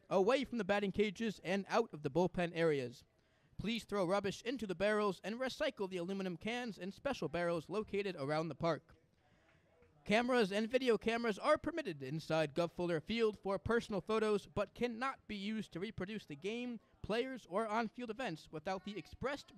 away from the batting cages and out of the bullpen areas. Please throw rubbish into the barrels and recycle the aluminum cans and special barrels located around the park. Cameras and video cameras are permitted inside Gov Fuller Field for personal photos, but cannot be used to reproduce the game, players, or on-field events without the expressed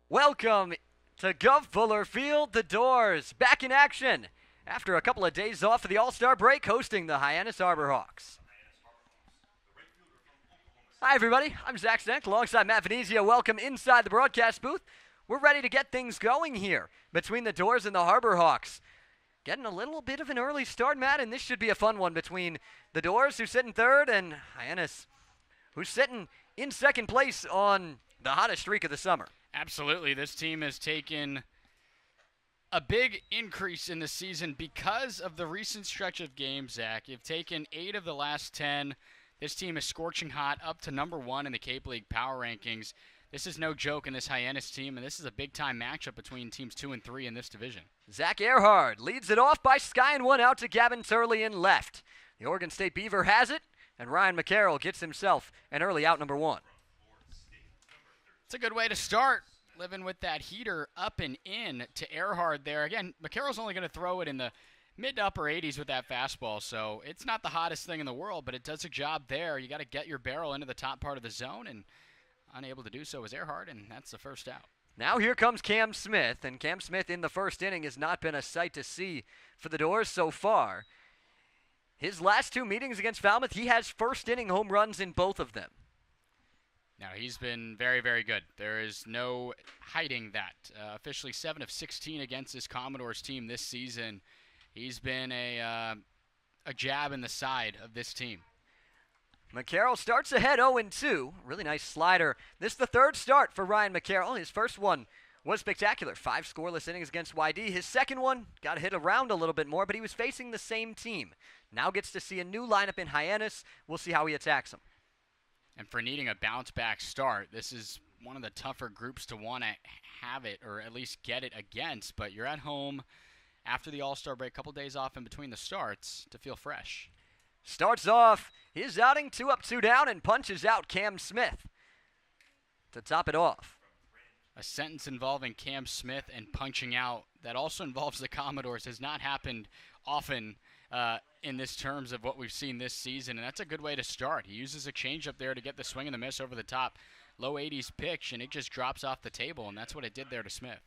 Welcome to Gov Fuller Field. The Doors back in action after a couple of days off of the All-Star break, hosting the Hyannis Harborhawks. Hi, everybody. I'm Zach Stenk alongside Matt Venezia. Welcome inside the broadcast booth. We're ready to get things going here between the Doors and the Harborhawks. Getting a little bit of an early start, Matt, and this should be a fun one between the Doors, who's sitting third, and Hyannis, who's sitting in second place on the hottest streak of the summer. Absolutely. This team has taken a big increase in the season because of the recent stretch of games, Zach. You've taken 8 of the last 10. This team is scorching hot, up to number 1 in the Cape League power rankings. This is no joke in this Hyannis team, and this is a big-time matchup between teams 2 and 3 in this division. Zach Earhart leads it off by skying one out to Gavin Turley in left. The Oregon State Beaver has it, and Ryan McCarroll gets himself an early out number 1. It's a good way to start, living with that heater up and in to Earhart there. Again, McCarroll's only going to throw it in the mid to upper 80s with that fastball, so it's not the hottest thing in the world, but it does a job there. You got to get your barrel into the top part of the zone, and unable to do so is Earhart, and that's the first out. Now here comes Cam Smith, and Cam Smith in the first inning has not been a sight to see for the Doors so far. His last 2 meetings against Falmouth, he has first inning home runs in both of them. Now, he's been very, very good. There is no hiding that. Officially 7 of 16 against this Commodores team this season. He's been a jab in the side of this team. McCarroll starts ahead 0-2. Really nice slider. This is the third start for Ryan McCarroll. His first one was spectacular. 5 scoreless innings against YD. His second one got hit around a little bit more, but he was facing the same team. Now gets to see a new lineup in Hyannis. We'll see how he attacks them. And for needing a bounce-back start, this is one of the tougher groups to want to have it or at least get it against. But you're at home after the All-Star break, a couple days off in between the starts to feel fresh. Starts off his outing 2 up, 2 down, and punches out Cam Smith to top it off. A sentence involving Cam Smith and punching out that also involves the Commodores has not happened often in this terms of what we've seen this season, and that's a good way to start. He uses a changeup there to get the swing and the miss over the top. Low 80s pitch, and it just drops off the table, and that's what it did there to Smith.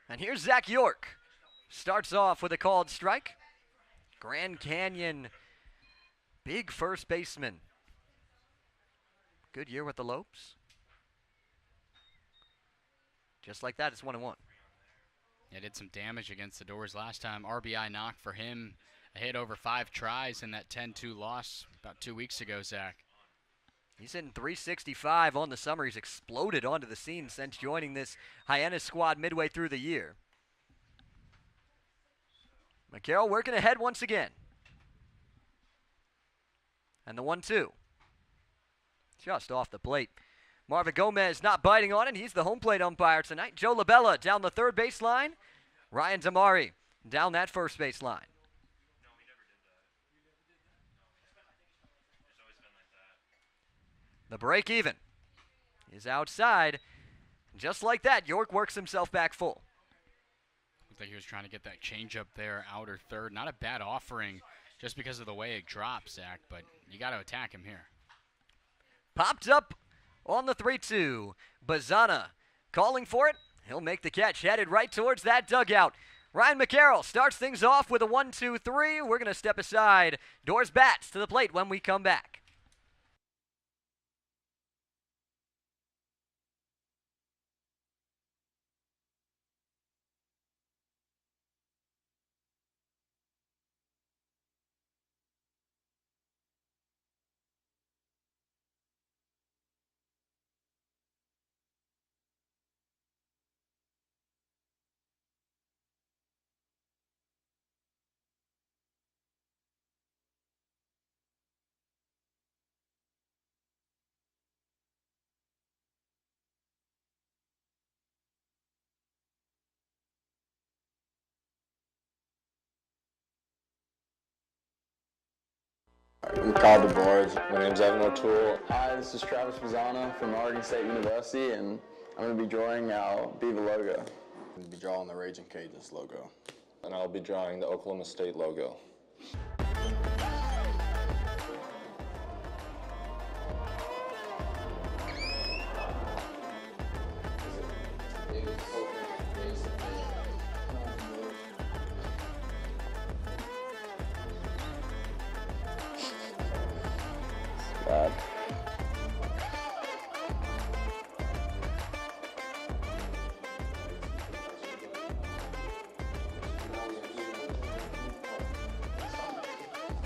And here's Zach York. Starts off with a called strike. Grand Canyon, big first baseman. Good year with the Lopes. Just like that, it's 1-1. Yeah, did some damage against the Doors last time. RBI knock for him. A hit over 5 tries in that 10-2 loss about 2 weeks ago, Zach. He's hitting .365 on the summer. He's exploded onto the scene since joining this Hyannis squad midway through the year. McCarroll working ahead once again. And the 1-2. Just off the plate. Marvin Gomez not biting on it. He's the home plate umpire tonight. Joe LaBella down the third baseline. Ryan Damari down that first baseline. The break even is outside. Just like that, York works himself back full. Looked like he was trying to get that changeup there, outer third. Not a bad offering just because of the way it drops, Zach, but you got to attack him here. Popped up on the 3-2. Bazana calling for it. He'll make the catch, headed right towards that dugout. Ryan McCarroll starts things off with a 1-2-3. We're going to step aside. Doors bats to the plate when we come back. We called the boards. My name's Evan O'Toole. Hi, this is Travis Bazana from Oregon State University, and I'm going to be drawing our Beaver logo. I'm going to be drawing the Raging Cajuns logo. And I'll be drawing the Oklahoma State logo.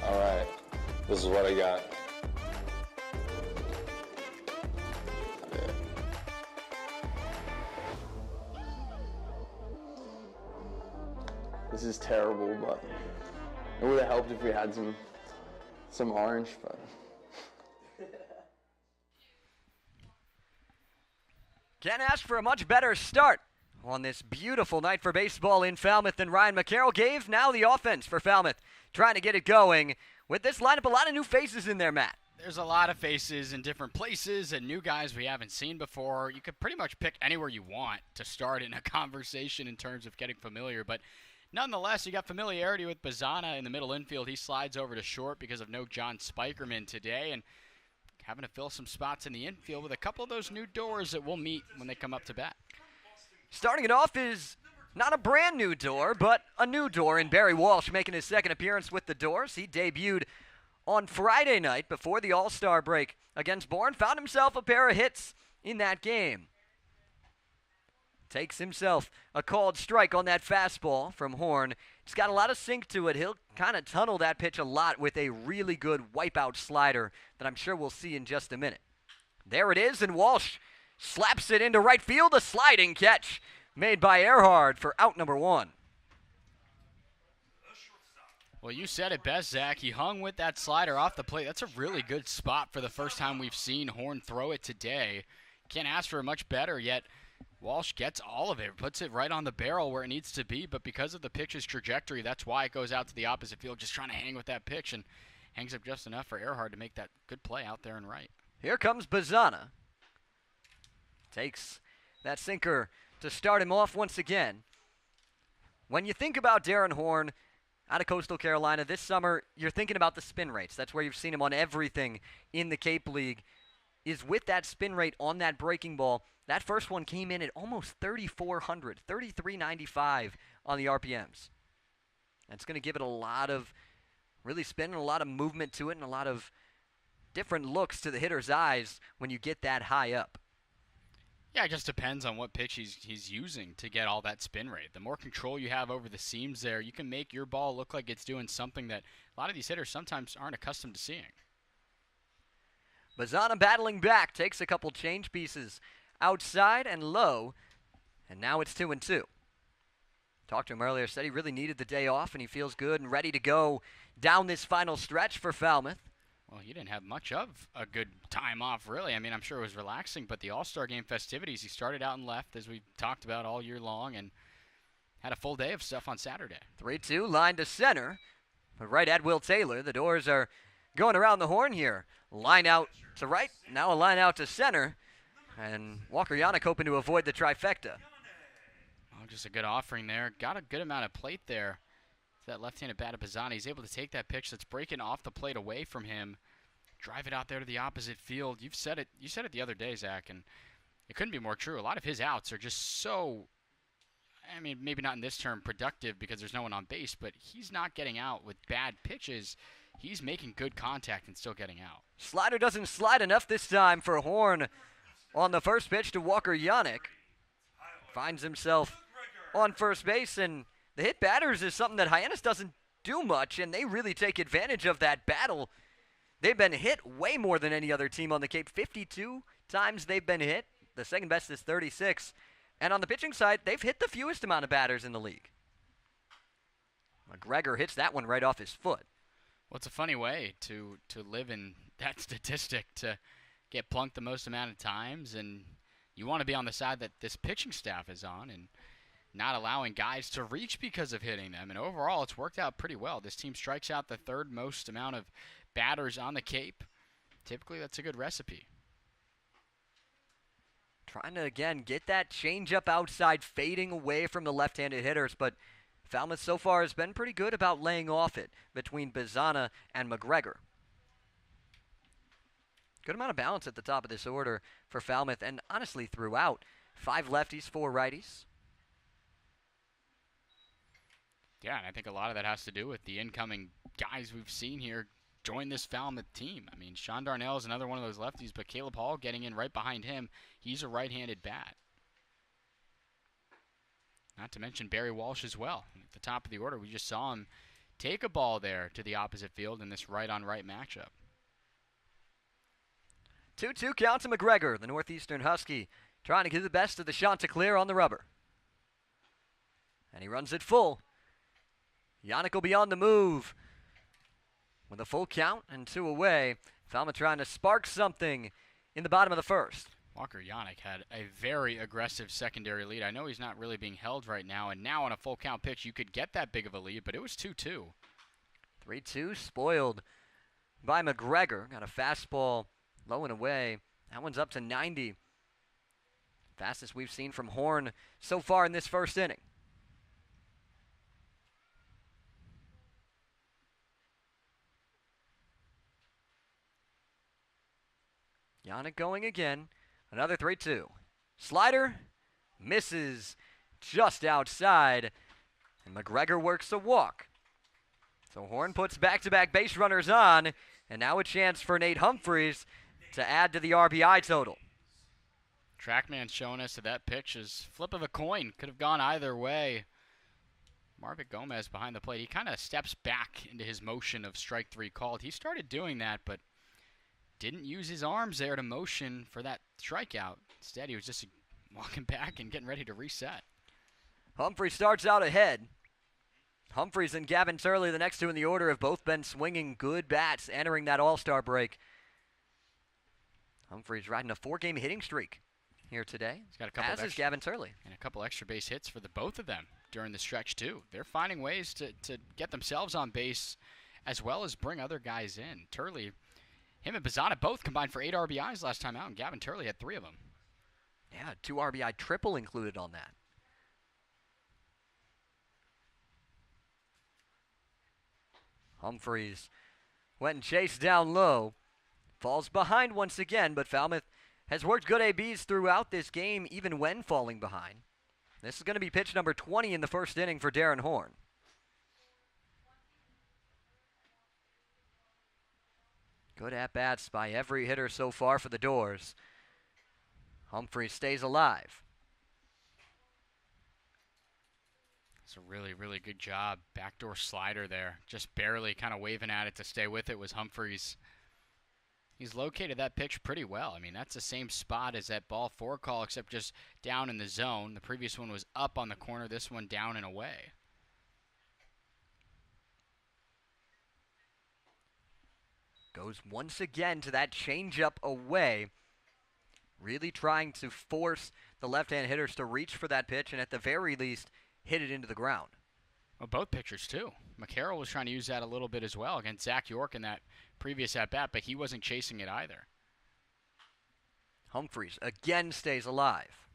All right, this is what I got. This is terrible, but it would have helped if we had some orange, but. Can't ask for a much better start on this beautiful night for baseball in Falmouth than Ryan McCarroll gave. Now the offense for Falmouth, trying to get it going. With this lineup, a lot of new faces in there, Matt. There's a lot of faces in different places and new guys we haven't seen before. You could pretty much pick anywhere you want to start in a conversation in terms of getting familiar, but nonetheless, you got familiarity with Bazana in the middle infield. He slides over to short because of no John Spikerman today, and having to fill some spots in the infield with a couple of those new doors that we'll meet when they come up to bat. Starting it off is not a brand new door, but a new door in Barry Walsh, making his second appearance with the Doors. He debuted on Friday night before the All-Star break against Bourne. Found himself a pair of hits in that game. Takes himself a called strike on that fastball from Horn. It's got a lot of sink to it. He'll kind of tunnel that pitch a lot with a really good wipeout slider that I'm sure we'll see in just a minute. There it is, and Walsh slaps it into right field. A sliding catch made by Earhart for out number one. Well, you said it best, Zach. He hung with that slider off the plate. That's a really good spot for the first time we've seen Horn throw it today. Can't ask for much better, yet Walsh gets all of it, puts it right on the barrel where it needs to be, but because of the pitch's trajectory, that's why it goes out to the opposite field, just trying to hang with that pitch, and hangs up just enough for Earhart to make that good play out there and right. Here comes Bazana. Takes that sinker to start him off once again. When you think about Darren Horn out of Coastal Carolina this summer, you're thinking about the spin rates. That's where you've seen him on everything in the Cape League, is with that spin rate on that breaking ball. That first one came in at almost 3,400, 3,395 on the RPMs. That's going to give it a lot of really spin and a lot of movement to it and a lot of different looks to the hitter's eyes when you get that high up. Yeah, it just depends on what pitch he's using to get all that spin rate. The more control you have over the seams there, you can make your ball look like it's doing something that a lot of these hitters sometimes aren't accustomed to seeing. Bazana battling back, takes a couple change pieces outside and low, and now it's 2-2. Talked to him earlier, said he really needed the day off, and he feels good and ready to go down this final stretch for Falmouth. Well, he didn't have much of a good time off, really. I mean, I'm sure it was relaxing, but the All-Star Game festivities, he started out and left, as we've talked about all year long, and had a full day of stuff on Saturday. 3-2, line to center, but right at Will Taylor. The Doors are going around the horn here. Line out to right, now a line out to center. And Walker Yannick hoping to avoid the trifecta. Oh, just a good offering there. Got a good amount of plate there. That left-handed bat of Pisani. He's able to take that pitch that's breaking off the plate away from him, drive it out there to the opposite field. You said it the other day, Zach, and it couldn't be more true. A lot of his outs are just so, I mean, maybe not in this term productive because there's no one on base, but he's not getting out with bad pitches. He's making good contact and still getting out. Slider doesn't slide enough this time for Horn on the first pitch to Walker Yannick. Finds himself on first base, and the hit batters is something that Hyannis doesn't do much, and they really take advantage of that battle. They've been hit way more than any other team on the Cape. 52 times they've been hit. The second best is 36. And on the pitching side, they've hit the fewest amount of batters in the league. McGregor hits that one right off his foot. Well, it's a funny way to live in that statistic, to get plunked the most amount of times, and you want to be on the side that this pitching staff is on and not allowing guys to reach because of hitting them. And overall, it's worked out pretty well. This team strikes out the third most amount of batters on the Cape. Typically, that's a good recipe. Trying to, again, get that changeup outside, fading away from the left-handed hitters, but Falmouth so far has been pretty good about laying off it between Bizana and McGregor. Good amount of balance at the top of this order for Falmouth, and honestly throughout. 5 lefties, 4 righties. Yeah, and I think a lot of that has to do with the incoming guys we've seen here join this Falmouth team. I mean, Sean Darnell is another one of those lefties, but Caleb Hall getting in right behind him. He's a right-handed bat. Not to mention Barry Walsh as well. At the top of the order, we just saw him take a ball there to the opposite field in this right-on-right matchup. 2-2 count to McGregor, the Northeastern Husky, trying to get the best of the Chanticleer on the rubber. And he runs it full. Yannick will be on the move with a full count and 2 away. Falmouth trying to spark something in the bottom of the first. Walker Yannick had a very aggressive secondary lead. I know he's not really being held right now, and now on a full count pitch, you could get that big of a lead, but it was 2-2. 3-2 spoiled by McGregor. Got a fastball low and away. That one's up to 90. Fastest we've seen from Horn so far in this first inning. Yannick going again. Another 3-2. Slider misses just outside. And McGregor works a walk. So Horn puts back-to-back base runners on. And now a chance for Nate Humphreys to add to the RBI total. Trackman showing us that pitch is flip of a coin. Could have gone either way. Marvick Gomez behind the plate. He kind of steps back into his motion of strike 3 called. He started doing that, but didn't use his arms there to motion for that strikeout. Instead, he was just walking back and getting ready to reset. Humphreys starts out ahead. Humphreys and Gavin Turley, the next two in the order, have both been swinging good bats entering that All-Star break. Humphreys riding a 4-game hitting streak here today. He's got a couple as is Gavin Turley. And a couple extra base hits for the both of them during the stretch, too. They're finding ways to get themselves on base as well as bring other guys in. Turley, him and Bizana both combined for 8 RBIs last time out, and Gavin Turley had 3 of them. Yeah, 2 RBI triple included on that. Humphreys went and chased down low. Falls behind once again, but Falmouth has worked good ABs throughout this game, even when falling behind. This is going to be pitch number 20 in the first inning for Darren Horn. Good at-bats by every hitter so far for the Doors. Humphreys stays alive. It's a really, really good job. Backdoor slider there. Just barely kind of waving at it to stay with it was Humphreys. He's located that pitch pretty well. I mean, that's the same spot as that ball 4 call, except just down in the zone. The previous one was up on the corner. This one down and away. Goes once again to that changeup away. Really trying to force the left-hand hitters to reach for that pitch and at the very least hit it into the ground. Well, both pitchers, too. McCarroll was trying to use that a little bit as well against Zach York in that previous at-bat, but he wasn't chasing it either. Humphreys again stays alive.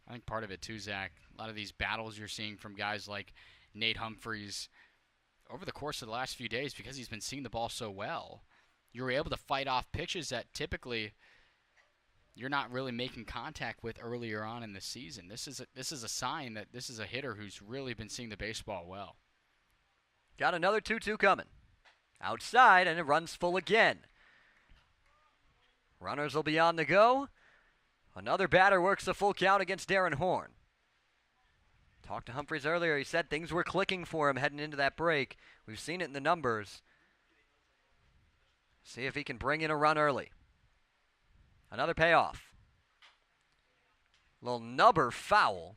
I think part of it, too, Zach, a lot of these battles you're seeing from guys like Nate Humphreys over the course of the last few days, because he's been seeing the ball so well, you were able to fight off pitches that typically you're not really making contact with earlier on in the season. This is a sign that this is a hitter who's really been seeing the baseball well. Got another 2-2 coming. Outside, and it runs full again. Runners will be on the go. Another batter works a full count against Darren Horn. Talked to Humphreys earlier. He said things were clicking for him heading into that break. We've seen it in the numbers. See if he can bring in a run early. Another payoff. Little nubber foul.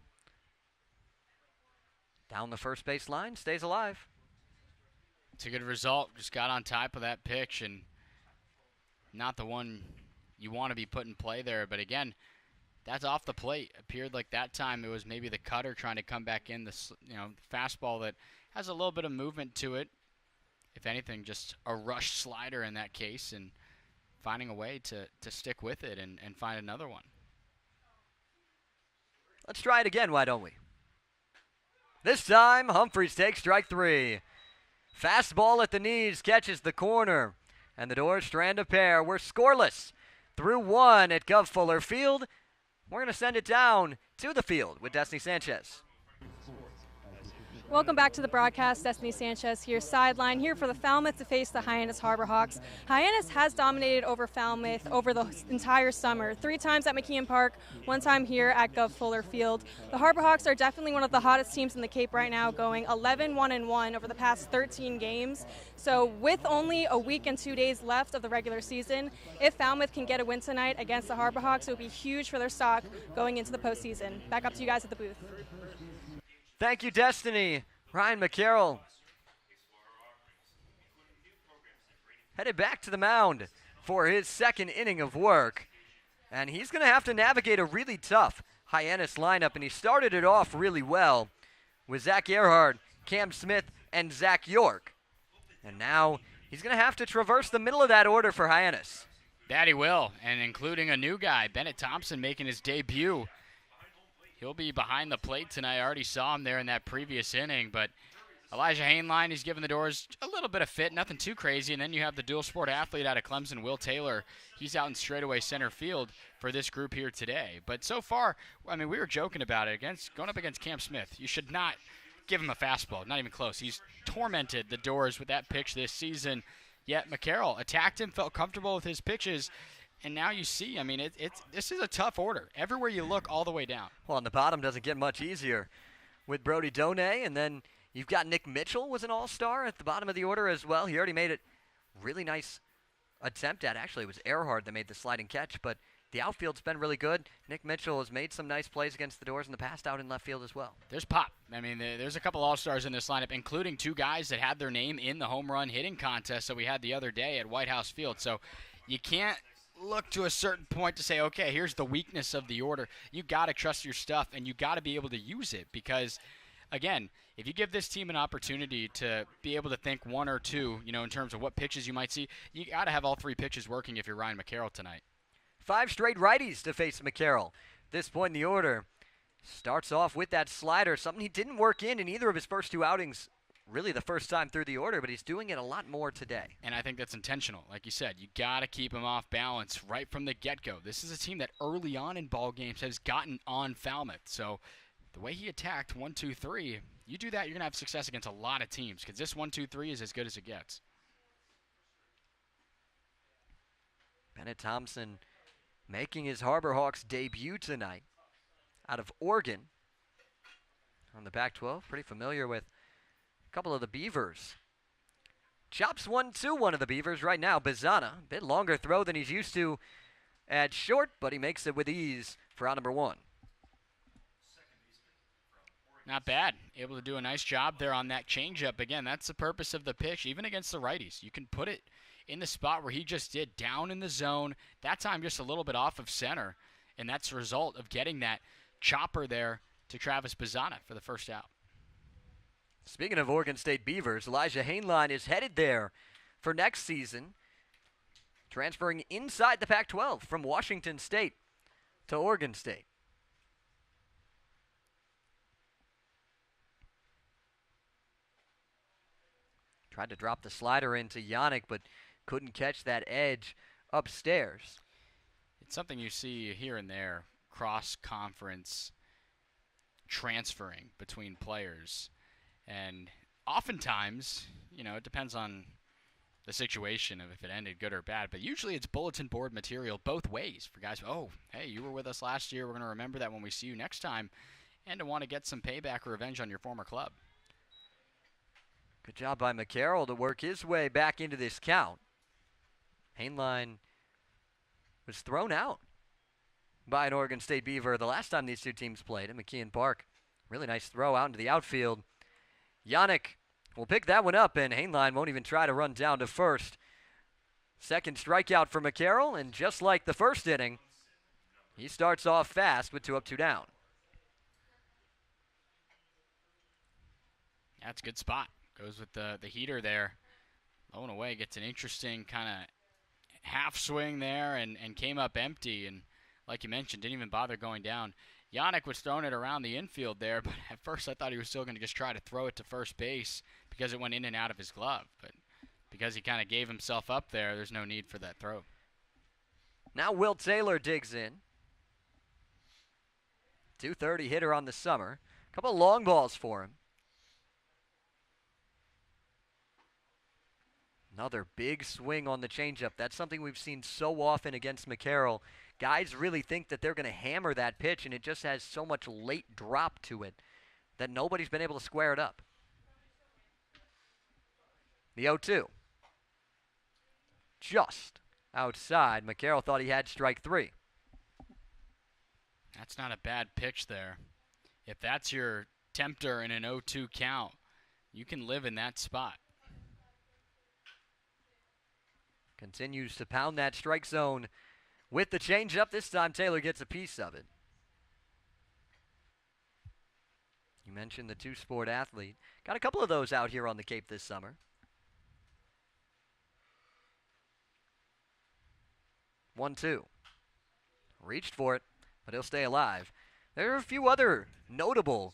Down the first base line, stays alive. It's a good result. Just got on top of that pitch, and not the one you want to be put in play there. But again, that's off the plate. Appeared like that time it was maybe the cutter trying to come back in. The fastball that has a little bit of movement to it. If anything, just a rush slider in that case, and finding a way to stick with it and find another one. Let's try it again, why don't we? This time, Humphreys takes strike 3. Fastball at the knees catches the corner, and the Doors strand a pair. We're scoreless through 1 at Gov Fuller Field. We're going to send it down to the field with Destiny Sanchez. Welcome back to the broadcast. Destiny Sanchez here, sideline here for the Falmouth to face the Hyannis Harbor Hawks. Hyannis has dominated over Falmouth over the entire summer. 3 times at McKeon Park, 1 time here at Gov Fuller Field. The Harbor Hawks are definitely one of the hottest teams in the Cape right now, going 11-1-1 over the past 13 games. So with only a week and 2 days left of the regular season, if Falmouth can get a win tonight against the Harbor Hawks, it would be huge for their stock going into the postseason. Back up to you guys at the booth. Thank you, Destiny. Ryan McCarroll headed back to the mound for his second inning of work. And he's going to have to navigate a really tough Hyannis lineup. And he started it off really well with Zach Earhart, Cam Smith, and Zach York. And now he's going to have to traverse the middle of that order for Hyannis. That he will, and including a new guy, Bennett Thompson, making his debut. He'll be behind the plate tonight. I already saw him there in that previous inning, but Elijah Hainline, he's given the Doors a little bit of fit, nothing too crazy. And then you have the dual sport athlete out of Clemson, Will Taylor. He's out in straightaway center field for this group here today. But so far, I mean, we were joking about it. Going up against Cam Smith, you should not give him a fastball, not even close. He's tormented the Doors with that pitch this season. Yet McCarroll attacked him, felt comfortable with his pitches. And now you see, I mean, this is a tough order. Everywhere you look, all the way down. Well, on the bottom doesn't get much easier with Brody Donay, and then you've got Nick Mitchell was an all-star at the bottom of the order as well. He already made it really nice attempt at. Actually, it was Earhart that made the sliding catch, but the outfield's been really good. Nick Mitchell has made some nice plays against the Doors in the past out in left field as well. There's pop. I mean, there's a couple all-stars in this lineup, including 2 guys that had their name in the home run hitting contest that we had the other day at White House Field. So you can't look to a certain point to say, okay, here's the weakness of the order. You got to trust your stuff, and you got to be able to use it because, again, if you give this team an opportunity to be able to think 1 or 2, in terms of what pitches you might see, you got to have all 3 pitches working if you're Ryan McCarroll tonight. 5 straight righties to face McCarroll. This point in the order starts off with that slider, something he didn't work in either of his first 2 outings. Really the first time through the order, but he's doing it a lot more today. And I think that's intentional. Like you said, you got to keep him off balance right from the get-go. This is a team that early on in ball games has gotten on Falmouth. So the way he attacked 1, 2, 3, you do that, you're going to have success against a lot of teams because this 1, 2, 3 is as good as it gets. Bennett Thompson making his Harbor Hawks debut tonight out of Oregon on the Pac-12. Pretty familiar with a couple of the Beavers. Chops 1-2 one of the Beavers right now. Bizana, a bit longer throw than he's used to at short, but he makes it with ease for out number 1. Not bad. Able to do a nice job there on that changeup. Again, that's the purpose of the pitch, even against the righties. You can put it in the spot where he just did, down in the zone. That time just a little bit off of center, and that's the result of getting that chopper there to Travis Bizana for the first out. Speaking of Oregon State Beavers, Elijah Hainline is headed there for next season, transferring inside the Pac-12 from Washington State to Oregon State. Tried to drop the slider into Yannick, but couldn't catch that edge upstairs. It's something you see here and there, cross-conference transferring between players. And oftentimes, it depends on the situation of if it ended good or bad, but usually it's bulletin board material both ways for guys. Oh, hey, you were with us last year. We're going to remember that when we see you next time, and to want to get some payback or revenge on your former club. Good job by McCarroll to work his way back into this count. Hainline was thrown out by an Oregon State Beaver the last time these two teams played at McKeon Park. Really nice throw out into the outfield. Yannick will pick that one up, and Hainline won't even try to run down to first. Second strikeout for McCarroll, and just like the first inning, he starts off fast with 2 up, 2 down. That's a good spot. Goes with the heater there. Low and away, gets an interesting kind of half swing there and came up empty. And like you mentioned, didn't even bother going down. Yannick was throwing it around the infield there, but at first I thought he was still going to just try to throw it to first base because it went in and out of his glove. But because he kind of gave himself up there, there's no need for that throw. Now Will Taylor digs in. 230 hitter on the summer. A couple long balls for him. Another big swing on the changeup. That's something we've seen so often against McCarroll. Guys really think that they're going to hammer that pitch, and it just has so much late drop to it that nobody's been able to square it up. The 0-2. Just outside. McCarroll thought he had strike 3. That's not a bad pitch there. If that's your tempter in an 0-2 count, you can live in that spot. Continues to pound that strike zone with the changeup. This time Taylor gets a piece of it. You mentioned the two-sport athlete. Got a couple of those out here on the Cape this summer. 1-2. Reached for it, but he'll stay alive. There are a few other notable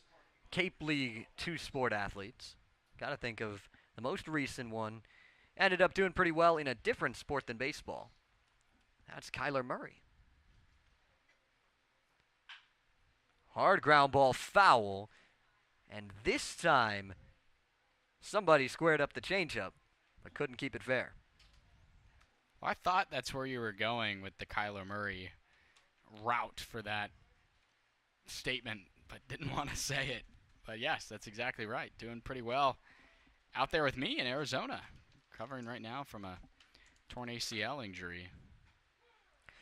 Cape League two-sport athletes. Got to think of the most recent one. Ended up doing pretty well in a different sport than baseball. That's Kyler Murray. Hard ground ball, foul. And this time, somebody squared up the changeup, but couldn't keep it fair. Well, I thought that's where you were going with the Kyler Murray route for that statement, but didn't want to say it. But yes, that's exactly right. Doing pretty well out there with me in Arizona. Recovering right now from a torn ACL injury.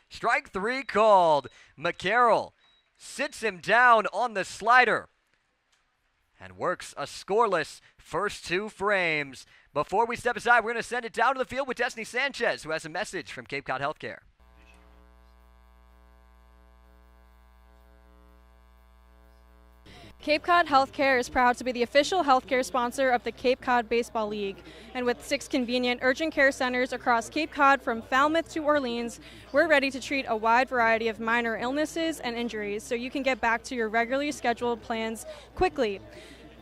Strike 3 called. McCarroll sits him down on the slider and works a scoreless first 2 frames. Before we step aside, we're going to send it down to the field with Destiny Sanchez, who has a message from Cape Cod Healthcare. Cape Cod Healthcare is proud to be the official healthcare sponsor of the Cape Cod Baseball League. And with 6 convenient urgent care centers across Cape Cod from Falmouth to Orleans, we're ready to treat a wide variety of minor illnesses and injuries so you can get back to your regularly scheduled plans quickly.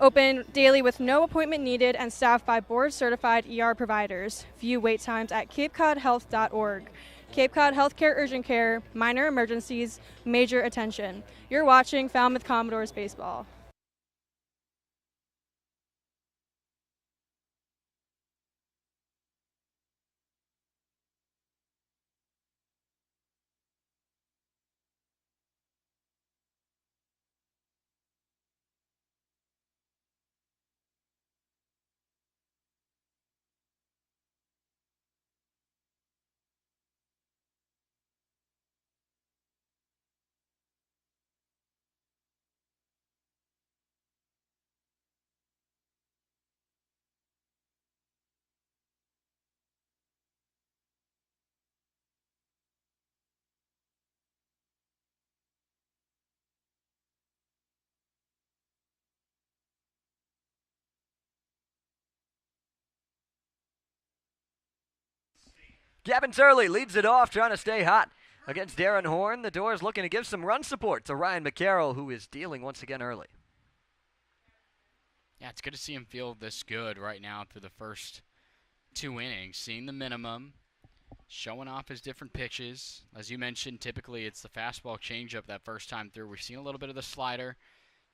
Open daily with no appointment needed and staffed by board-certified ER providers. View wait times at capecodhealth.org. Cape Cod Healthcare Urgent Care, minor emergencies, major attention. You're watching Falmouth Commodores baseball. Gavin Turley leads it off, trying to stay hot against Darren Horn. The Doors looking to give some run support to Ryan McCarroll, who is dealing once again early. Yeah, it's good to see him feel this good right now through the first 2 innings, seeing the minimum, showing off his different pitches. As you mentioned, typically it's the fastball changeup that first time through. We've seen a little bit of the slider.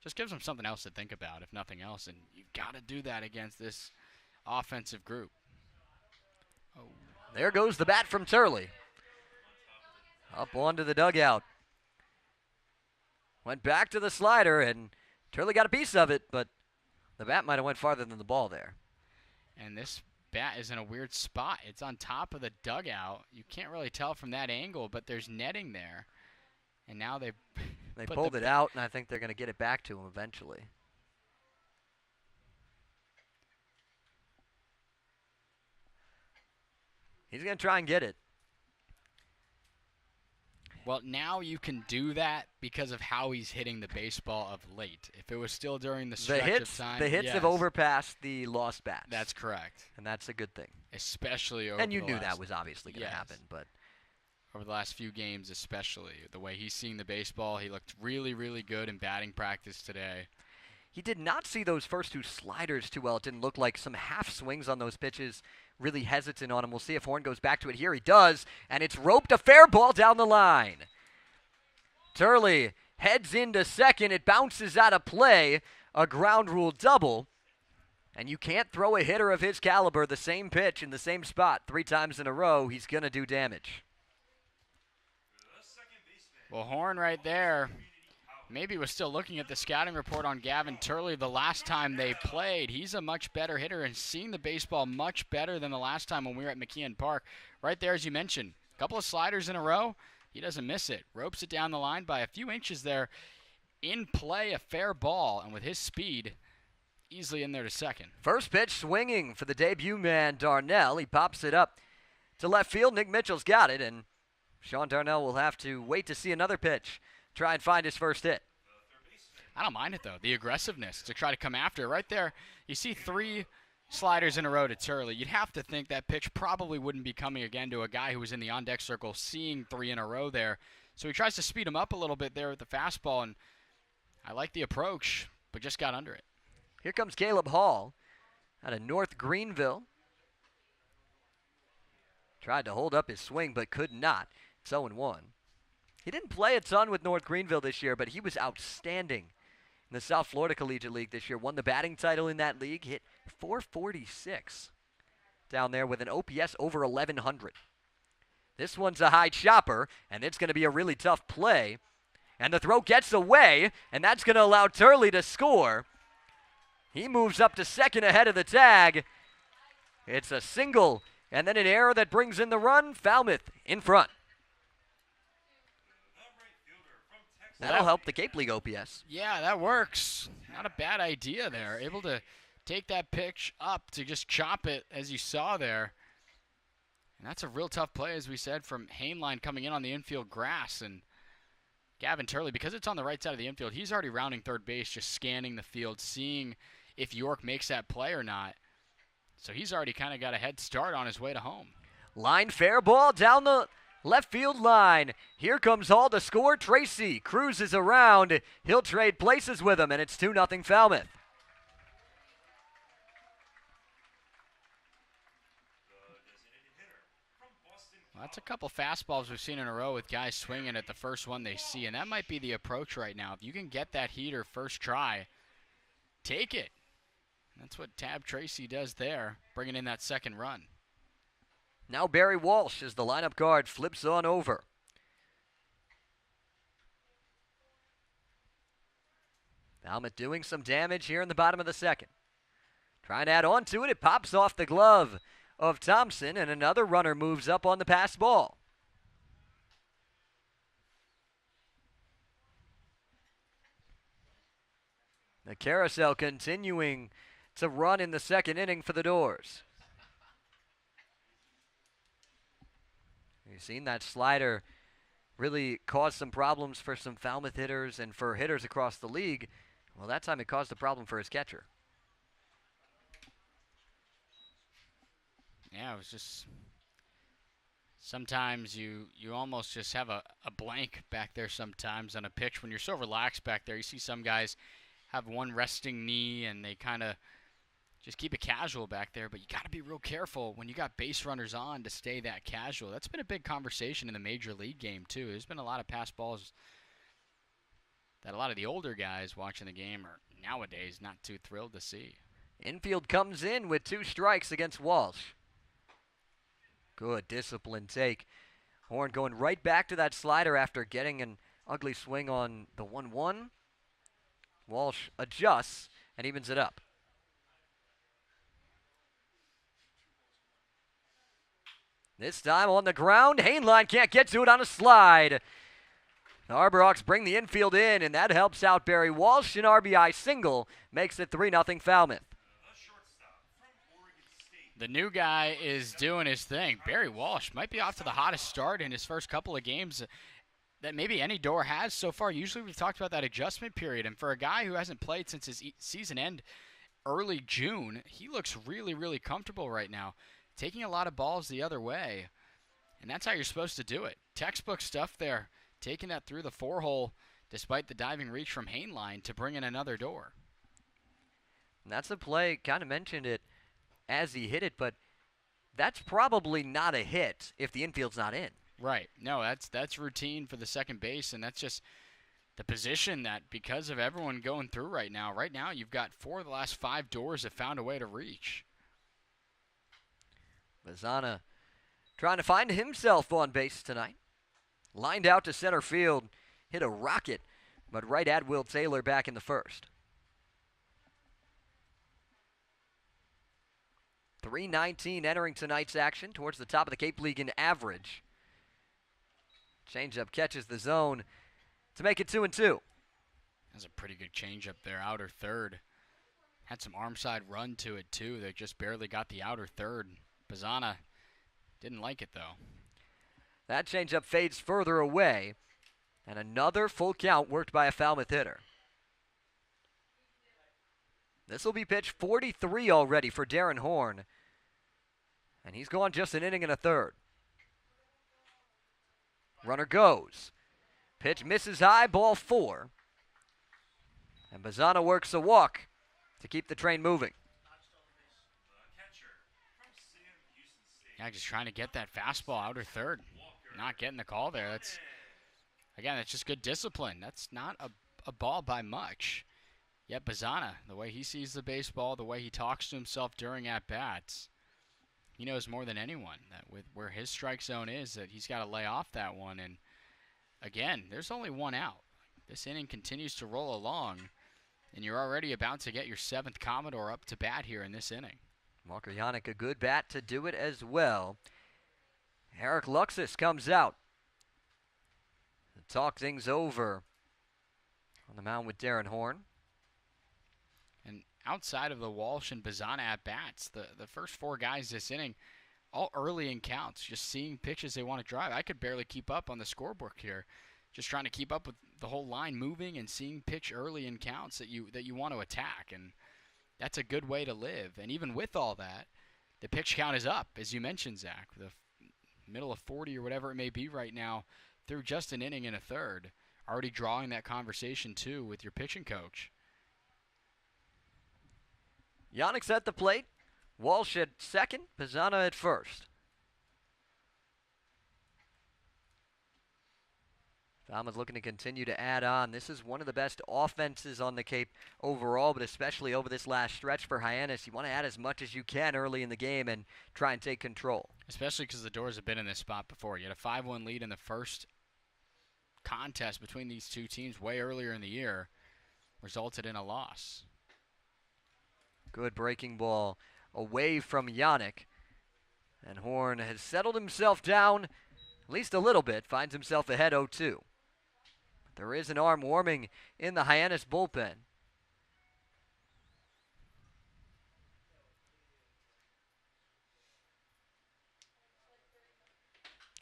Just gives him something else to think about, if nothing else, and you've got to do that against this offensive group. Oh. There goes the bat from Turley. Up onto the dugout. Went back to the slider, and Turley got a piece of it, but the bat might have went farther than the ball there. And this bat is in a weird spot. It's on top of the dugout. You can't really tell from that angle, but there's netting there. And now they pulled it out, and I think they're going to get it back to him eventually. He's going to try and get it. Well, now you can do that because of how he's hitting the baseball of late. If it was still during the stretch of time. The hits have overpassed the lost bats. That's correct. And that's a good thing. Especially over And you knew that was obviously going to happen, but over the last few games especially. The way he's seeing the baseball, he looked really, really good in batting practice today. He did not see those first 2 sliders too well. It didn't look like some half swings on those pitches. Really hesitant on him. We'll see if Horn goes back to it here. He does, and it's roped a fair ball down the line. Turley heads into second. It bounces out of play. A ground rule double. And you can't throw a hitter of his caliber the same pitch in the same spot 3 times in a row. He's going to do damage. Well, Horn right there. Maybe was still looking at the scouting report on Gavin Turley the last time they played. He's a much better hitter and seeing the baseball much better than the last time when we were at McKeon Park. Right there, as you mentioned, a couple of sliders in a row. He doesn't miss it. Ropes it down the line by a few inches there. In play, a fair ball, and with his speed, easily in there to second. First pitch swinging for the debut man, Darnell. He pops it up to left field. Nick Mitchell's got it, and Sean Darnell will have to wait to see another pitch. Try and find his first hit. I don't mind it, though. The aggressiveness to try to come after it. Right there, you see 3 sliders in a row to Turley. You'd have to think that pitch probably wouldn't be coming again to a guy who was in the on-deck circle seeing 3 in a row there. So he tries to speed him up a little bit there with the fastball, and I like the approach, but just got under it. Here comes Caleb Hall out of North Greenville. Tried to hold up his swing, but could not. It's 0-1. He didn't play a ton with North Greenville this year, but he was outstanding in the South Florida Collegiate League this year. Won the batting title in that league. Hit .446 down there with an OPS over 1,100. This one's a high chopper, and it's going to be a really tough play. And the throw gets away, and that's going to allow Turley to score. He moves up to second ahead of the tag. It's a single, and then an error that brings in the run. Falmouth in front. That'll help the Cape League OPS. Yeah, that works. Not a bad idea there. Able to take that pitch up to just chop it, as you saw there. And that's a real tough play, as we said, from Hainline coming in on the infield grass. And Gavin Turley, because it's on the right side of the infield, he's already rounding third base, just scanning the field, seeing if York makes that play or not. So he's already kind of got a head start on his way to home. Line fair ball down the left field line. Here comes Hall to score. Tracy cruises around. He'll trade places with him, and it's 2-0 Falmouth. Well, that's a couple fastballs we've seen in a row with guys swinging at the first one they see, and that might be the approach right now. If you can get that heater first try, take it. That's what Tab Tracy does there, bringing in that second run. Now Barry Walsh as the lineup guard flips on over. Falmouth doing some damage here in the bottom of the second. Trying to add on to it. It pops off the glove of Thompson, and another runner moves up on the pass ball. The carousel continuing to run in the second inning for the Doors. You've seen that slider really cause some problems for some Falmouth hitters and for hitters across the league. Well, that time it caused a problem for his catcher. Yeah, it was just Sometimes you almost just have a blank back there sometimes on a pitch when you're so relaxed back there. You see some guys have one resting knee and they kind of just keep it casual back there, but you got to be real careful when you got base runners on to stay that casual. That's been a big conversation in the major league game too. There's been a lot of pass balls that a lot of the older guys watching the game are nowadays not too thrilled to see. Infield comes in with 2 strikes against Walsh. Good disciplined take. Horn going right back to that slider after getting an ugly swing on the 1-1. Walsh adjusts and evens it up. This time on the ground, Hainline can't get to it on a slide. The Harborhawks bring the infield in, and that helps out Barry Walsh. An RBI single makes it 3-0 Falmouth. The new guy is doing his thing. Barry Walsh might be off to the hottest start in his first couple of games that maybe any door has so far. Usually we've talked about that adjustment period, and for a guy who hasn't played since his season end early June, he looks really, really comfortable right now, taking a lot of balls the other way, and that's how you're supposed to do it. Textbook stuff there, taking that through the 4-hole despite the diving reach from Hainline to bring in another door. And that's a play, kind of mentioned it as he hit it, but that's probably not a hit if the infield's not in. Right. No, that's routine for the second base, and that's just the position that because of everyone going through right now you've got 4 of the last 5 doors have found a way to reach. Mazzana trying to find himself on base tonight. Lined out to center field, hit a rocket, but right at Will Taylor back in the first. 3:19 entering tonight's action towards the top of the Cape League in average. Changeup catches the zone to make it 2-2. That's a pretty good changeup there, outer third. Had some arm side run to it too. They just barely got the outer third. Mazzana didn't like it though. That changeup fades further away, and another full count worked by a Falmouth hitter. This will be pitch 43 already for Darren Horn, and he's gone just an inning and a third. Runner goes. Pitch misses high, ball 4. And Mazzana works a walk to keep the train moving. Yeah, just trying to get that fastball outer third. Not getting the call there. That's just good discipline. That's not a ball by much. Yet Mazzana, the way he sees the baseball, the way he talks to himself during at-bats, he knows more than anyone that with where his strike zone is, that he's got to lay off that one. And again, there's only 1 out. This inning continues to roll along, and you're already about to get your 7th Commodore up to bat here in this inning. Walker Yannick, a good bat to do it as well. Eric Luxus comes out to talk things over on the mound with Darren Horn. And outside of the Walsh and Mazzana at-bats, the first 4 guys this inning, all early in counts, just seeing pitches they want to drive. I could barely keep up on the scorebook here, just trying to keep up with the whole line moving and seeing pitch early in counts that you want to attack. And that's a good way to live. And even with all that, the pitch count is up, as you mentioned, Zach. The middle of 40 or whatever it may be right now through just an inning and a third. Already drawing that conversation, too, with your pitching coach. Yannick's at the plate. Walsh at second. Mazzana at first. Falmouth looking to continue to add on. This is one of the best offenses on the Cape overall, but especially over this last stretch for Hyannis. You want to add as much as you can early in the game and try and take control. Especially because the Doors have been in this spot before. You had a 5-1 lead in the first contest between these two teams way earlier in the year. Resulted in a loss. Good breaking ball away from Yannick. And Horn has settled himself down at least a little bit. Finds himself ahead 0-2. There is an arm warming in the Hyannis bullpen.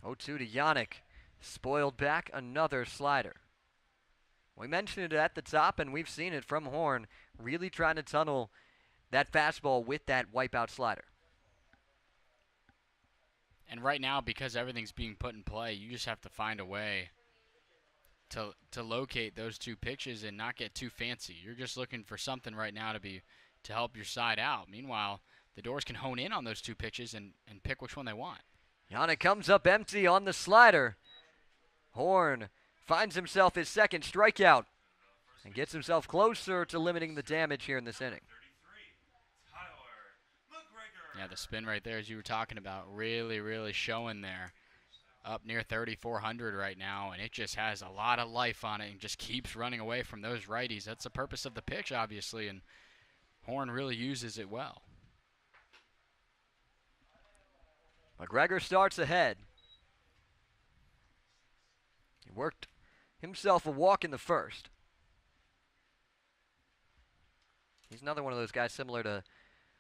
Oh, 2 to Yannick. Spoiled back, another slider. We mentioned it at the top, and we've seen it from Horn. Really trying to tunnel that fastball with that wipeout slider. And right now, because everything's being put in play, you just have to find a way to locate those 2 pitches and not get too fancy. You're just looking for something right now to help your side out. Meanwhile, the Doors can hone in on those 2 pitches and pick which one they want. Hyannis comes up empty on the slider. Horn finds himself his 2nd strikeout and gets himself closer to limiting the damage here in this inning. Yeah, the spin right there, as you were talking about, really, really showing there. Up near 3,400 right now, and it just has a lot of life on it and just keeps running away from those righties. That's the purpose of the pitch, obviously, and Horn really uses it well. McGregor starts ahead. He worked himself a walk in the 1st. He's another one of those guys similar to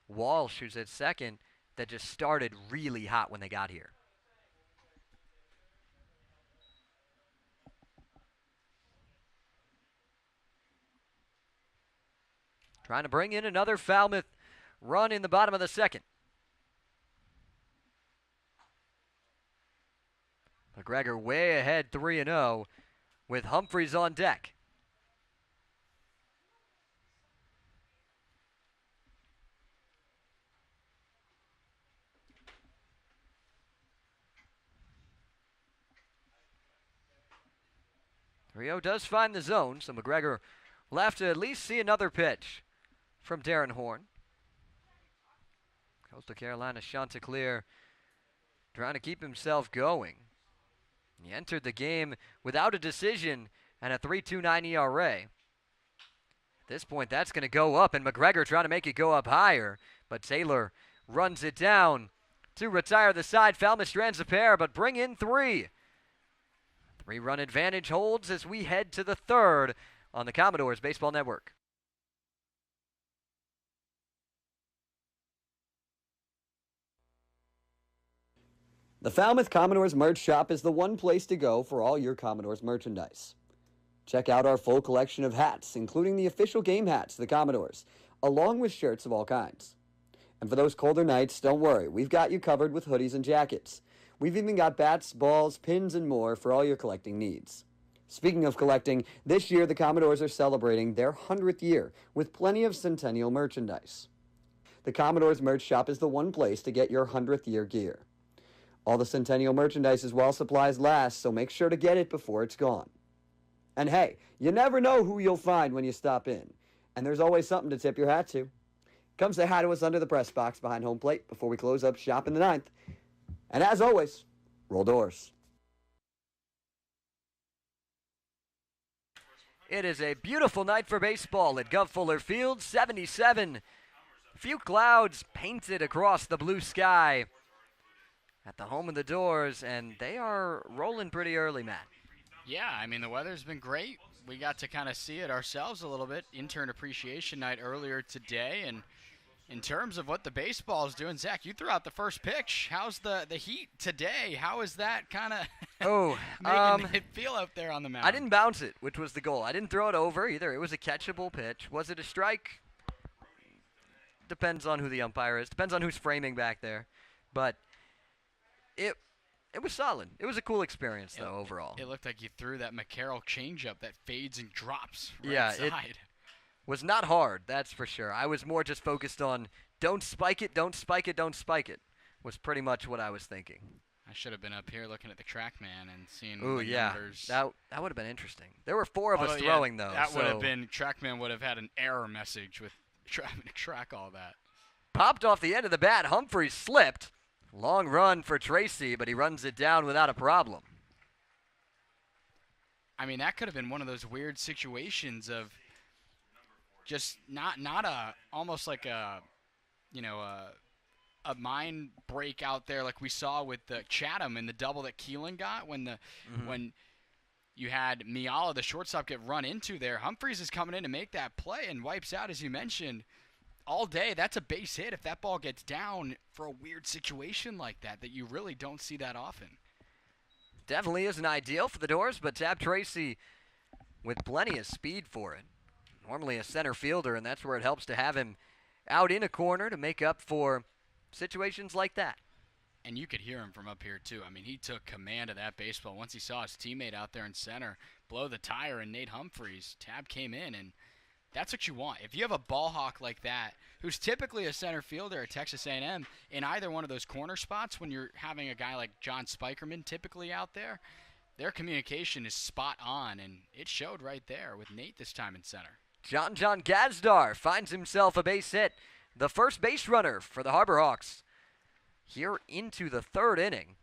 Walsh, who's at 2nd, that just started really hot when they got here. Trying to bring in another Falmouth run in the bottom of the 2nd. McGregor way ahead 3-0 with Humphreys on deck. Rio does find the zone, so McGregor will have to at least see another pitch from Darren Horn. Coastal Carolina Chanticleer trying to keep himself going. He entered the game without a decision and a 3.29 ERA. At this point, that's going to go up, and McGregor trying to make it go up higher, but Taylor runs it down to retire the side. Falmouth strands a pair, but bring in 3. 3-run advantage holds as we head to the 3rd on the Commodores Baseball Network. The Falmouth Commodores merch shop is the one place to go for all your Commodores merchandise. Check out our full collection of hats, including the official game hats of the Commodores, along with shirts of all kinds. And for those colder nights, don't worry, we've got you covered with hoodies and jackets. We've even got bats, balls, pins, and more for all your collecting needs. Speaking of collecting, this year the Commodores are celebrating their 100th year with plenty of Centennial merchandise. The Commodores merch shop is the one place to get your 100th year gear. All the Centennial merchandise is while supplies last, so make sure to get it before it's gone. And hey, you never know who you'll find when you stop in. And there's always something to tip your hat to. Come say hi to us under the press box behind home plate before we close up shop in the 9th. And as always, roll Doors. It is a beautiful night for baseball at Gov Fuller Field, 77. Few clouds painted across the blue sky at the home of the Doors, and they are rolling pretty early, Matt. Yeah, I mean, the weather's been great. We got to kind of see it ourselves a little bit. Intern appreciation night earlier today, and in terms of what the baseball is doing, Zach, you threw out the first pitch. How's the heat today? How is that kind of making it feel out there on the mound? I didn't bounce it, which was the goal. I didn't throw it over either. It was a catchable pitch. Was it a strike? Depends on who the umpire is. Depends on who's framing back there. But it was solid. It was a cool experience, though, overall. It looked like you threw that McCarroll changeup that fades and drops right It side. Was not hard, that's for sure. I was more just focused on don't spike it, don't spike it, don't spike it, was pretty much what I was thinking. I should have been up here looking at the TrackMan and seeing the numbers. That would have been interesting. There were 4 of us throwing, though. That would have been, TrackMan would have had an error message with trying to track all that. Popped off the end of the bat. Humphreys slipped. Long run for Tracy, but he runs it down without a problem. I mean, that could have been one of those weird situations of just not a almost like a mind break out there like we saw with the Chatham and the double that Keelan got when when you had Miala, the shortstop, get run into there. Humphreys is coming in to make that play and wipes out, as you mentioned, all day. That's a base hit if that ball gets down for a weird situation like that you really don't see that often. Definitely isn't ideal for the Doors, but Tab Tracy with plenty of speed for it. Normally a center fielder, and that's where it helps to have him out in a corner to make up for situations like that. and you could hear him from up here too. I mean, he took command of that baseball. Once he saw his teammate out there in center blow the tire and Nate Humphreys, Tab came in, and that's what you want. If you have a ball hawk like that, who's typically a center fielder at Texas A&M, in either one of those corner spots, when you're having a guy like John Spikerman typically out there, their communication is spot on, and it showed right there with Nate this time in center. John Gazdar finds himself a base hit, the first base runner for the Harbor Hawks here into the third inning.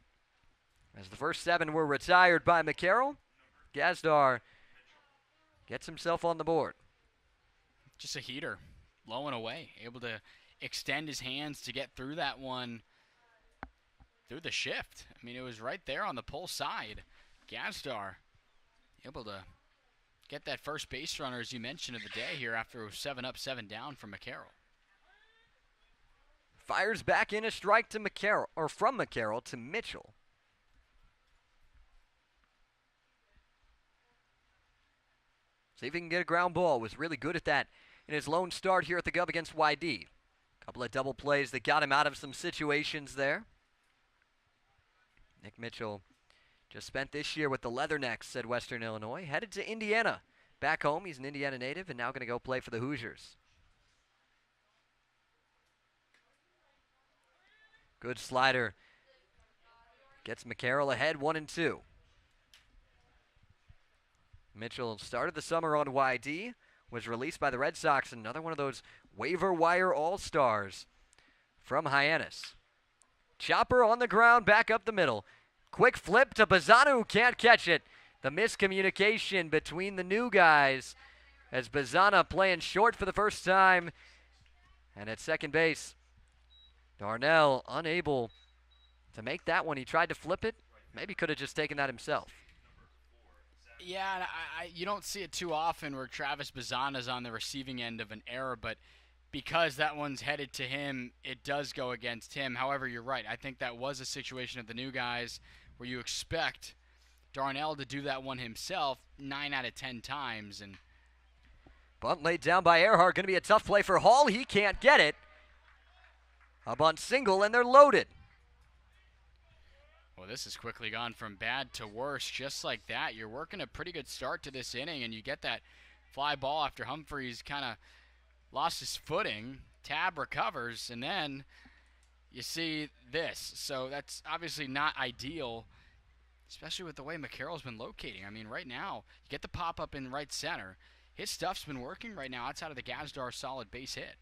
As the first 7 were retired by McCarroll, Gazdar gets himself on the board. Just a heater, low and away, able to extend his hands to get through that one through the shift. I mean, it was right there on the pull side. Gazdar able to get that first base runner, as you mentioned, of the day here after it was 7 up, 7 down from McCarroll. Fires back in a strike to McCarroll, or from McCarroll to Mitchell. See if he can get a ground ball. Was really good at that in his lone start here at the Gov against YD. Couple of double plays that got him out of some situations there. Nick Mitchell just spent this year with the Leathernecks at Western Illinois. Headed to Indiana. Back home, he's an Indiana native and now going to go play for the Hoosiers. Good slider. Gets McCarroll ahead 1-2. Mitchell started the summer on YD, was released by the Red Sox, another one of those waiver wire all-stars from Hyannis. Chopper on the ground, back up the middle. Quick flip to Bazzana, can't catch it. The miscommunication between the new guys as Bazzana playing short for the first time. And at second base, Darnell unable to make that one. He tried to flip it. Maybe could have just taken that himself. Yeah, you don't see it too often where Travis Bazzana's on the receiving end of an error, but because that one's headed to him, it does go against him. However, you're right. I think that was a situation of the new guys where you expect Darnell to do that one himself 9 out of 10 times. And bunt laid down by Earhart. Going to be a tough play for Hall. He can't get it. A bunt single, and they're loaded. Well, this has quickly gone from bad to worse just like that. You're working a pretty good start to this inning, and you get that fly ball after Humphreys kind of lost his footing. Tab recovers, and then you see this. So that's obviously not ideal, especially with the way McCarroll's been locating. I mean, right now, you get the pop-up in right center. His stuff's been working right now outside of the Gazdar solid base hit.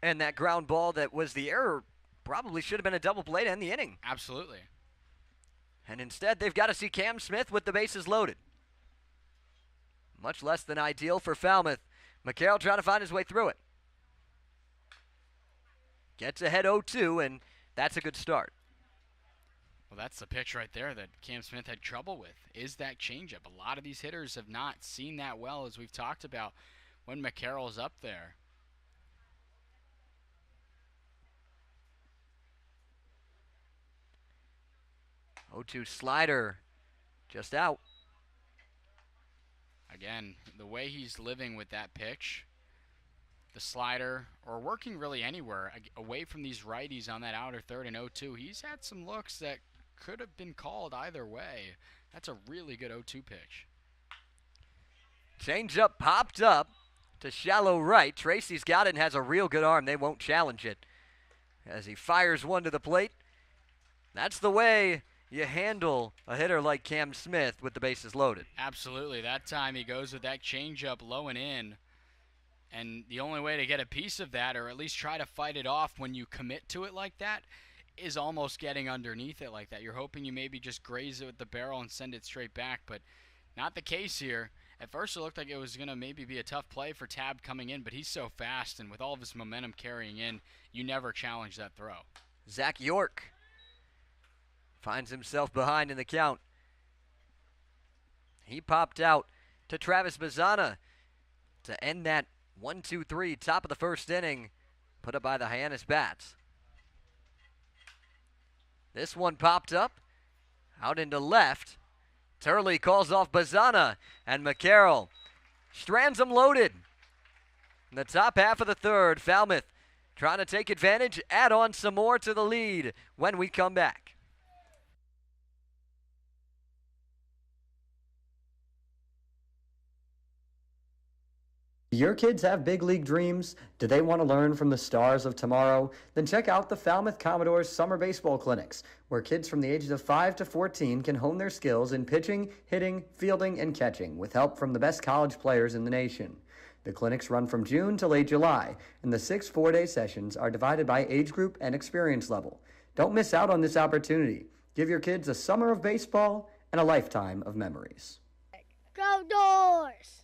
And that ground ball that was the error probably should have been a double play to end the inning. Absolutely. And instead, they've got to see Cam Smith with the bases loaded. Much less than ideal for Falmouth. McCarroll trying to find his way through it. Gets ahead 0-2, and that's a good start. Well, that's the pitch right there that Cam Smith had trouble with, is that changeup. A lot of these hitters have not seen that well, as we've talked about, when McCarroll's up there. Oh, 0-2 slider, just out. Again, the way he's living with that pitch, the slider, or working really anywhere away from these righties on that outer third and 0-2, he's had some looks that could have been called either way. That's a really good 0-2 pitch. Changeup popped up to shallow right. Tracy's got it and has a real good arm. They won't challenge it as he fires one to the plate. That's the way you handle a hitter like Cam Smith with the bases loaded. Absolutely. That time he goes with that changeup low and in. And the only way to get a piece of that, or at least try to fight it off when you commit to it like that, is almost getting underneath it like that. You're hoping you maybe just graze it with the barrel and send it straight back, but not the case here. At first it looked like it was going to maybe be a tough play for Tab coming in, but he's so fast, and with all of his momentum carrying in, you never challenge that throw. Zach York finds himself behind in the count. He popped out to Travis Bazzana to end that 1-2-3 top of the first inning, put up by the Hyannis bats. This one popped up, out into left. Turley calls off Bazzana, and McCarroll strands him loaded. In the top half of the third, Falmouth trying to take advantage, add on some more to the lead when we come back. Do your kids have big league dreams? Do they want to learn from the stars of tomorrow? Then check out the Falmouth Commodores Summer Baseball Clinics, where kids from the ages of 5 to 14 can hone their skills in pitching, hitting, fielding, and catching with help from the best college players in the nation. The clinics run from June to late July, and the 6 four-day sessions are divided by age group and experience level. Don't miss out on this opportunity. Give your kids a summer of baseball and a lifetime of memories. Go Doors!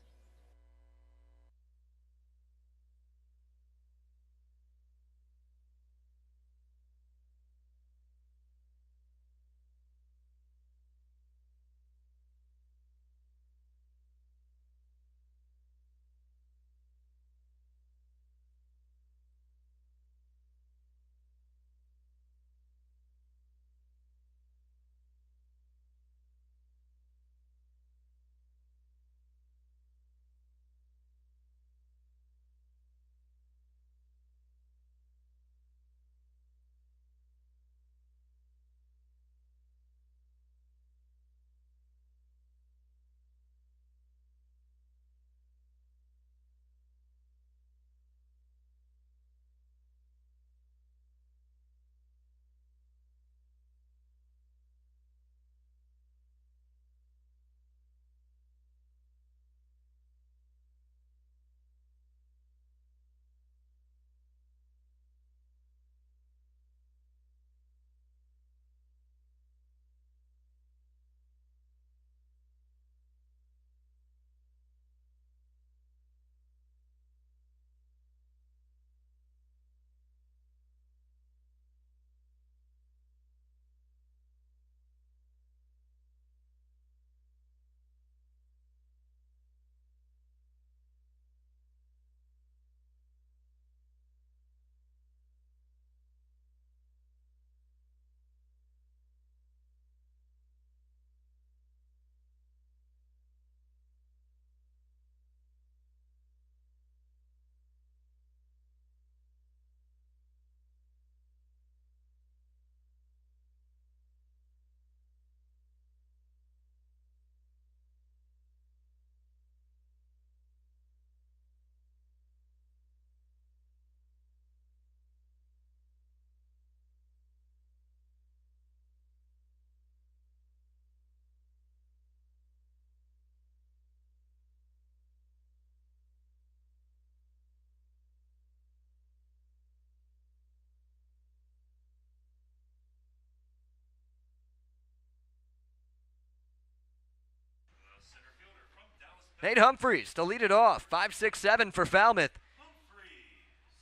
Nate Humphreys to lead it off. 5-6-7 for Falmouth.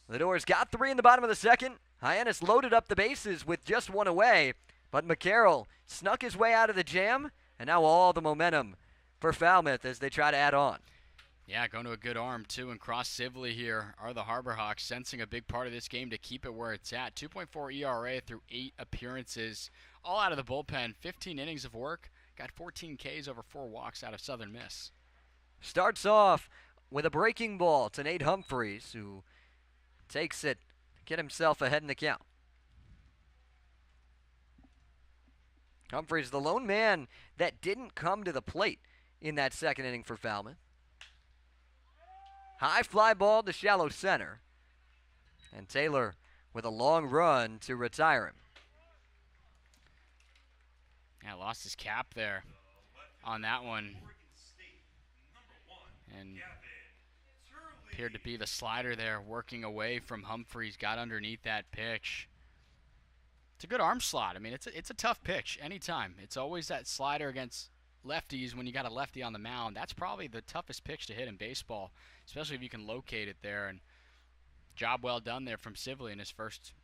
The Doors got 3 in the bottom of the second. Hyannis loaded up the bases with just 1 away, but McCarroll snuck his way out of the jam, and now all the momentum for Falmouth as they try to add on. Yeah, going to a good arm, too, and Cross Sibley here are the Harbor Hawks, sensing a big part of this game to keep it where it's at. 2.4 ERA through 8 appearances, all out of the bullpen. 15 innings of work, got 14 Ks over 4 walks out of Southern Miss. Starts off with a breaking ball to Nate Humphreys, who takes it to get himself ahead in the count. Humphreys, the lone man that didn't come to the plate in that second inning for Falmouth. High fly ball to shallow center. And Taylor with a long run to retire him. Yeah, lost his cap there on that one. And appeared to be the slider there working away from Humphreys. Got underneath that pitch. It's a good arm slot. I mean, it's a tough pitch anytime. It's always that slider against lefties when you got a lefty on the mound. That's probably the toughest pitch to hit in baseball, especially if you can locate it there. And job well done there from Sibley in his first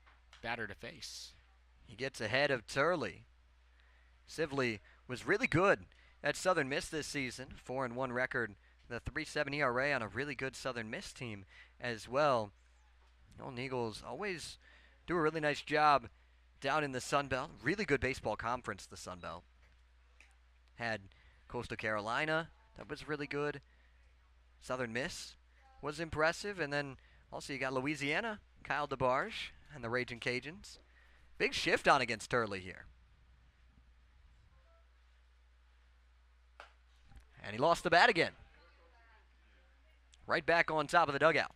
batter to face. He gets ahead of Turley. Sibley was really good at Southern Miss this season. 4-1 record. The 3.7 ERA on a really good Southern Miss team as well. Golden Eagles always do a really nice job down in the Sun Belt. Really good baseball conference, the Sun Belt. Had Coastal Carolina, that was really good. Southern Miss was impressive. And then also you got Louisiana, Kyle DeBarge, and the Raging Cajuns. Big shift on against Turley here. And he lost the bat again. right back on top of the dugout.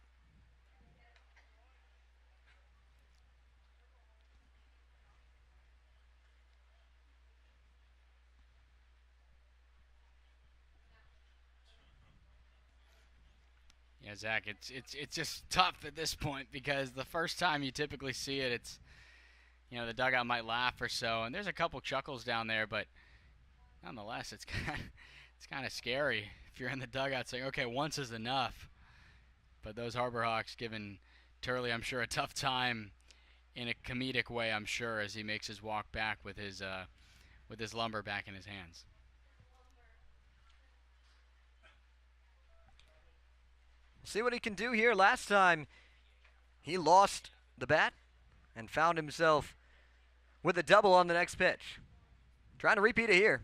Yeah, Zach, it's just tough at this point because the first time you typically see it, it's, you know, the dugout might laugh or so, and there's a couple chuckles down there, but nonetheless, it's kind of scary if you're in the dugout saying, okay, once is enough. But those Harbor Hawks giving Turley, I'm sure, a tough time in a comedic way, I'm sure, as he makes his walk back with his lumber back in his hands. See what he can do here. Last time he lost the bat and found himself with a double on the next pitch. Trying to repeat it here.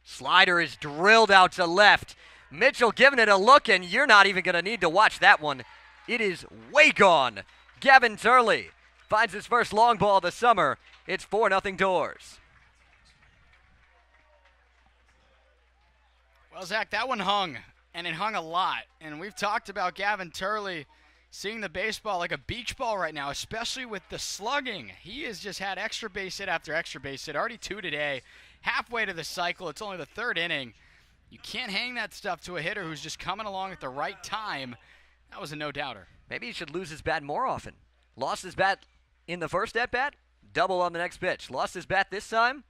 Slider is drilled out to left. Mitchell giving it a look, and you're not even going to need to watch that one. It is way gone. Gavin Turley finds his first long ball of the summer. It's 4-0 Doors. Well, Zach, that one hung, and it hung a lot. And we've talked about Gavin Turley seeing the baseball like a beach ball right now, especially with the slugging. He has just had extra base hit after extra base hit, already 2 today. Halfway to the cycle, it's only the 3rd inning. You can't hang that stuff to a hitter who's just coming along at the right time. That was a no-doubter. Maybe he should lose his bat more often. Lost his bat in the first at-bat, double on the next pitch. Lost his bat this time,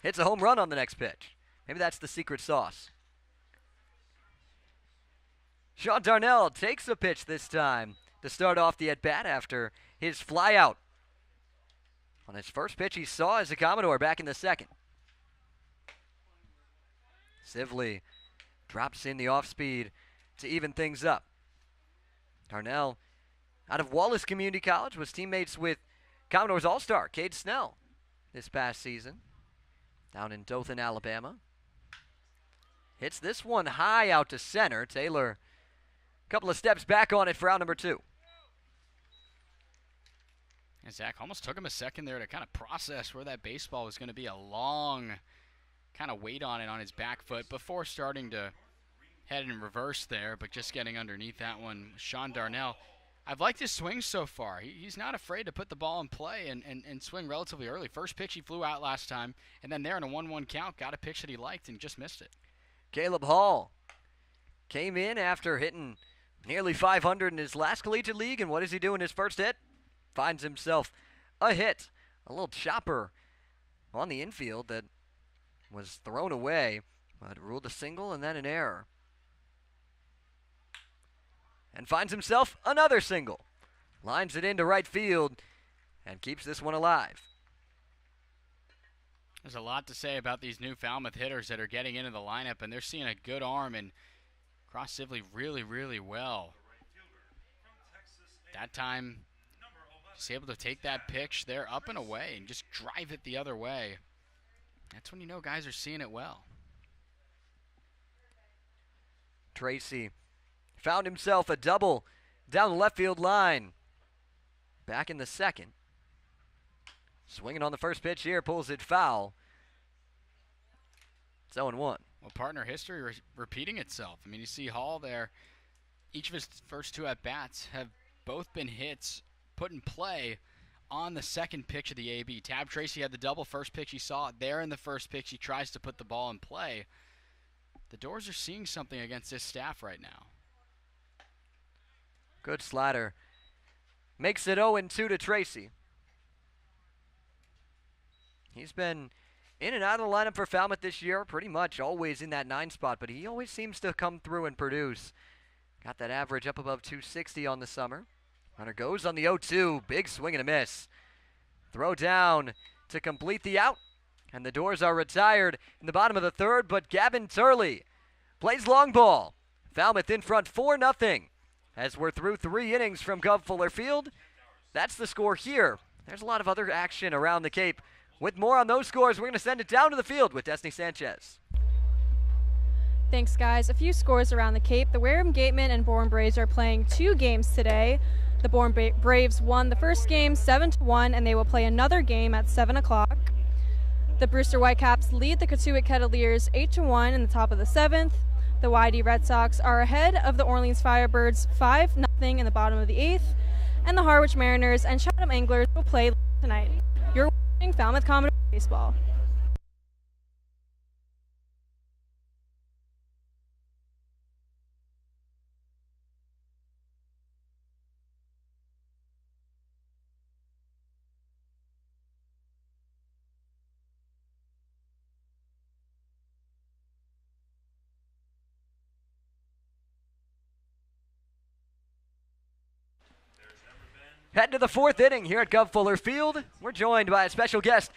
hits a home run on the next pitch. Maybe that's the secret sauce. Sean Darnell takes a pitch this time to start off the at-bat after his flyout. On his first pitch he saw as a Commodore back in the second. Sibley drops in the off-speed to even things up. Darnell, out of Wallace Community College, was teammates with Commodores All-Star Cade Snell this past season down in Dothan, Alabama. Hits this one high out to center. Taylor, a couple of steps back on it for out number 2. And Zach almost took him a second there to kind of process where that baseball was going to be. A long kind of weight on it on his back foot before starting to head in reverse there, but just getting underneath that one. Sean Darnell, I've liked his swing so far. He's not afraid to put the ball in play and swing relatively early. First pitch he flew out last time, and then there in a 1-1 count, got a pitch that he liked and just missed it. Caleb Hall came in after hitting nearly 500 in his last collegiate league, and what does he do in his first hit? Finds himself a hit, a little chopper on the infield that was thrown away, but ruled a single and then an error. And finds himself another single. Lines it into right field and keeps this one alive. There's a lot to say about these new Falmouth hitters that are getting into the lineup, and they're seeing a good arm and cross Sibley really, really well. That time, just able to take that pitch there up and away and just drive it the other way. That's when you know guys are seeing it well. Tracy found himself a double down the left field line. Back in the second. Swinging on the first pitch here, pulls it foul. It's 0-1. Well, partner history repeating itself. I mean, you see Hall there. Each of his first 2 at-bats have both been hits put in play on the second pitch of the AB. Tab Tracy had the double first pitch he saw. There in the first pitch, he tries to put the ball in play. The Doors are seeing something against this staff right now. Good slider. Makes it 0-2 to Tracy. He's been in and out of the lineup for Falmouth this year, pretty much always in that 9 spot, but he always seems to come through and produce. Got that average up above 260 on the summer. Runner goes on the 0-2. Big swing and a miss. Throw down to complete the out. And the Doors are retired in the bottom of the 3rd, but Gavin Turley plays long ball. Falmouth in front 4-0 as we're through 3 innings from Gov Fuller Field. That's the score here. There's a lot of other action around the Cape. With more on those scores, we're going to send it down to the field with Destiny Sanchez. Thanks, guys. A few scores around the Cape. The Wareham Gatemen and Bourne Braves are playing 2 games today. The Bourne Braves won the first game 7-1, and they will play another game at 7 o'clock. The Brewster Whitecaps lead the Cotuit Kettleers 8-1 in the top of the 7th. The YD Red Sox are ahead of the Orleans Firebirds 5-0 in the bottom of the 8th. And the Harwich Mariners and Chatham Anglers will play tonight. You're watching Falmouth Commodores Baseball. Heading to the 4th inning here at Gov Fuller Field. We're joined by a special guest.